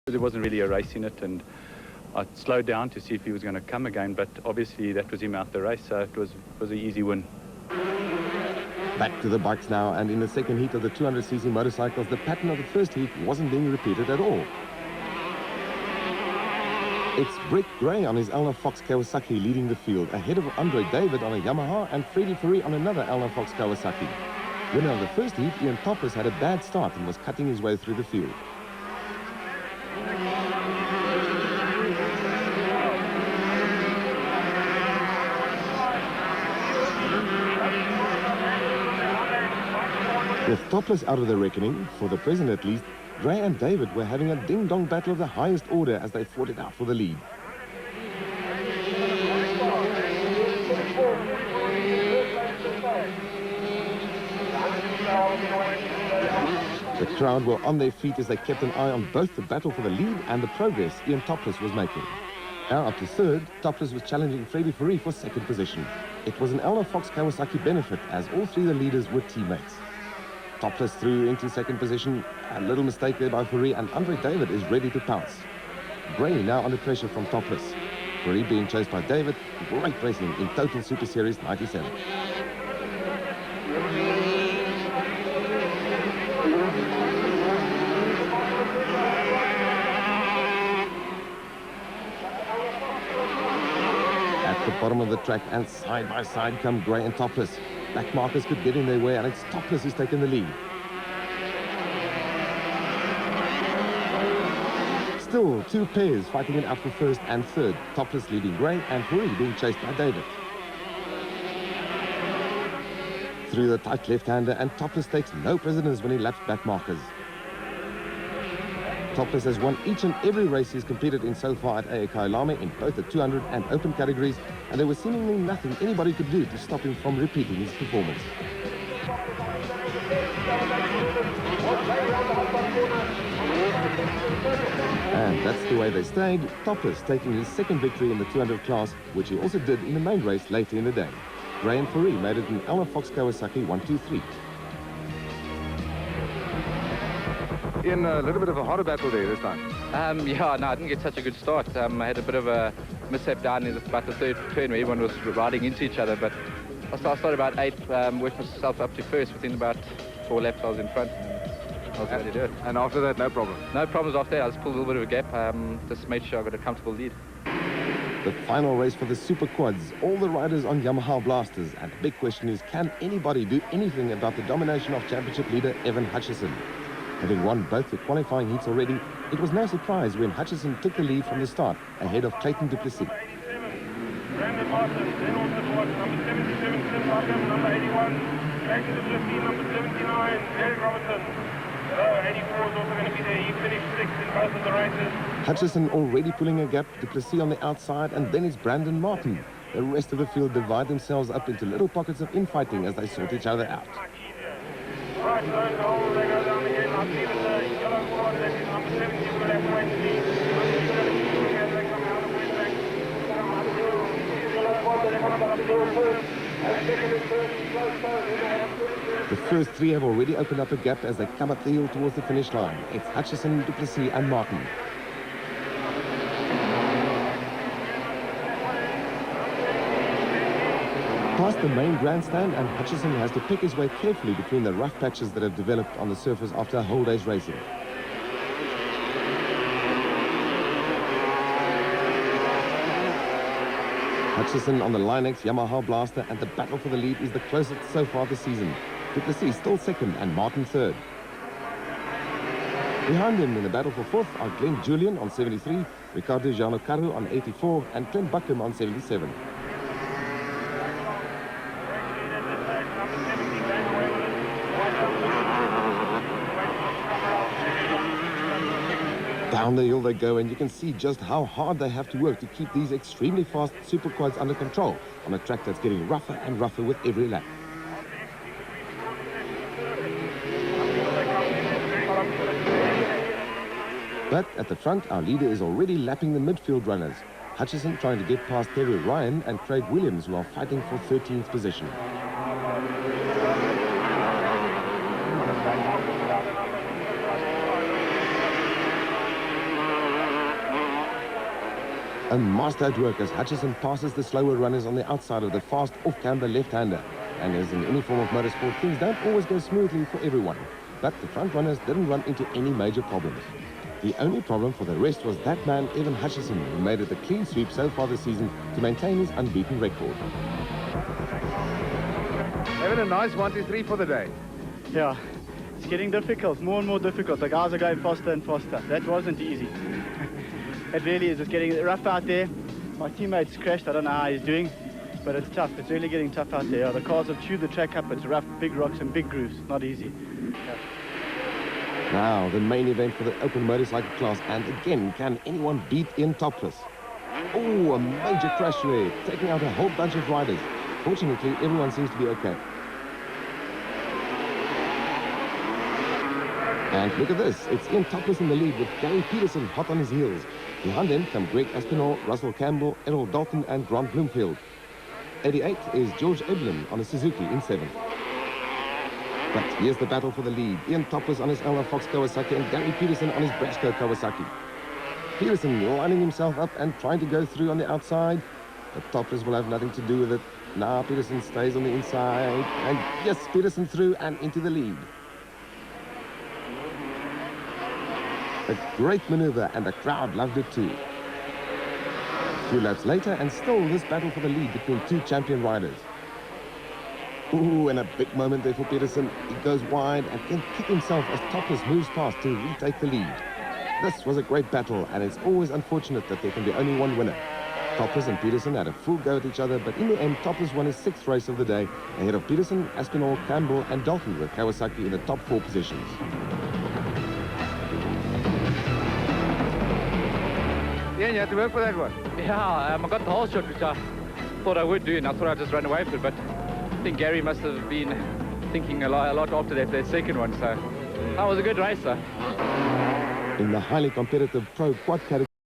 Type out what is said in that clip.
There wasn't really a race in it, and I slowed down to see if he was going to come again, but obviously that was him out the race, so it was an easy win. Back to the bikes now, and in the second heat of the 200cc motorcycles, the pattern of the first heat wasn't being repeated at all. It's Brett Gray on his Elna Fox Kawasaki leading the field, ahead of Andre David on a Yamaha and Freddie Fourie on another Elna Fox Kawasaki. Winner of the first heat, Ian Topless, had a bad start and was cutting his way through the field. With Topless out of the reckoning, for the present at least, Gray and David were having a ding-dong battle of the highest order as they fought it out for the lead. The crowd were on their feet as they kept an eye on both the battle for the lead and the progress Ian Topless was making. Now up to third, Topless was challenging Freddie Fourie for second position. It was an Elna Fox Kawasaki benefit as all three of the leaders were teammates. Topless through into second position, a little mistake there by Fourie, and Andre David is ready to pounce. Gray now under pressure from Topless. Fourie being chased by David, great racing in Total Super Series 97. At the bottom of the track and side by side come Gray and Topless. Back markers could get in their way, and it's Topless who's taken the lead. Still, two pairs fighting it out for first and third. Topless leading Gray and Fourie being chased by David. Through the tight left-hander, and Topless takes no precedence when he laps back markers. Topless has won each and every race he's competed in so far at AEK Lame in both the 200 and open categories, and there was seemingly nothing anybody could do to stop him from repeating his performance. And that's the way they stayed, Topless taking his second victory in the 200 class, which he also did in the main race later in the day. Gray and Fourie made it in Elna Fox Kawasaki 1-2-3. In a little bit of a harder battle there this time. Yeah, no, I didn't get such a good start. I had a bit of a mishap down in about the third turn where everyone was riding into each other, but I started about 8, worked myself up to first. Within about 4 laps I was in front. I was ready to do it. And after that, no problem? No problems after that. I just pulled a little bit of a gap, just made sure I got a comfortable lead. The final race for the Super Quads, all the riders on Yamaha Blasters, and the big question is, can anybody do anything about the domination of championship leader Evan Hutchison? Having won both the qualifying heats already, it was no surprise when Hutchison took the lead from the start, ahead of Clayton Du Plessis. Brandon Martin, then on the board, number 77, Tim Markham, number 81, Clayton Du Plessis, number 79, Eric Robertson. 84 is also going to be there. He finished 6th in both of the races. Hutchison already pulling a gap, Du Plessis on the outside, and then it's Brandon Martin. The rest of the field divide themselves up into little pockets of infighting as they sort each other out. Right, so the whole they go down again. I see that the yellow board, that is number 70, we're going to have to wait to see. As they come out of the windbag. The first three have already opened up a gap as they come up the hill towards the finish line. It's Hutchison, Du Plessis and Martin. Past the main grandstand, and Hutchison has to pick his way carefully between the rough patches that have developed on the surface after a whole day's racing. Hutchison on the Line-X Yamaha Blaster, and the battle for the lead is the closest so far this season. Du Plessis still second and Martin third. Behind him in the battle for fourth are Glenn Julian on 73, Ricardo Giannocaru on 84 and Clint Buckham on 77. Down the hill they go, and you can see just how hard they have to work to keep these extremely fast super quads under control on a track that's getting rougher and rougher with every lap. But at the front, our leader is already lapping the midfield runners. Hutchison trying to get past Terry Ryan and Craig Williams, who are fighting for 13th position. A master at work as Hutchison passes the slower runners on the outside of the fast off-camber left-hander. And as in any form of motorsport, things don't always go smoothly for everyone. But the front runners didn't run into any major problems. The only problem for the rest was that man, Evan Hutchison, who made it a clean sweep so far this season to maintain his unbeaten record. Evan, a nice 1, 2, 3 for the day. Yeah, it's getting difficult, more and more difficult. The guys are going faster and faster. That wasn't easy. It really is. It's getting rough out there. My teammate's crashed. I don't know how he's doing, but it's tough. It's really getting tough out there. The cars have chewed the track up. It's rough, big rocks and big grooves. Not easy. Yeah. Now, the main event for the open motorcycle class, and again, can anyone beat Ian Topless? Oh, a major crash there, taking out a whole bunch of riders. Fortunately, everyone seems to be okay. And look at this, it's Ian Topless in the lead with Gary Peterson hot on his heels. Behind him come Greg Aspinall, Russell Campbell, Errol Dalton and Grant Bloomfield. 88 is George Eblin on a Suzuki in 7th. But here's the battle for the lead. Ian Topless on his Elmer Fox Kawasaki and Gary Peterson on his Brasco Kawasaki. Peterson lining himself up and trying to go through on the outside. But Topless will have nothing to do with it. Now Peterson stays on the inside. And yes, Peterson through and into the lead. A great maneuver and the crowd loved it too. A few laps later and still this battle for the lead between two champion riders. Ooh, and a big moment there for Peterson. He goes wide and can kick himself as Topless moves past to retake the lead. This was a great battle, and it's always unfortunate that there can be only one winner. Topless and Peterson had a full go at each other, but in the end, Topless won his 6th race of the day, ahead of Peterson, Aspinall, Campbell and Dalton with Kawasaki in the top 4 positions. Yeah, you had to work for that one. Yeah, I got the whole shot, which I thought I would do, and I thought I'd just run away with it, but I think Gary must have been thinking a lot after that second one, so that was a good race, though. In the highly competitive Pro Quad category,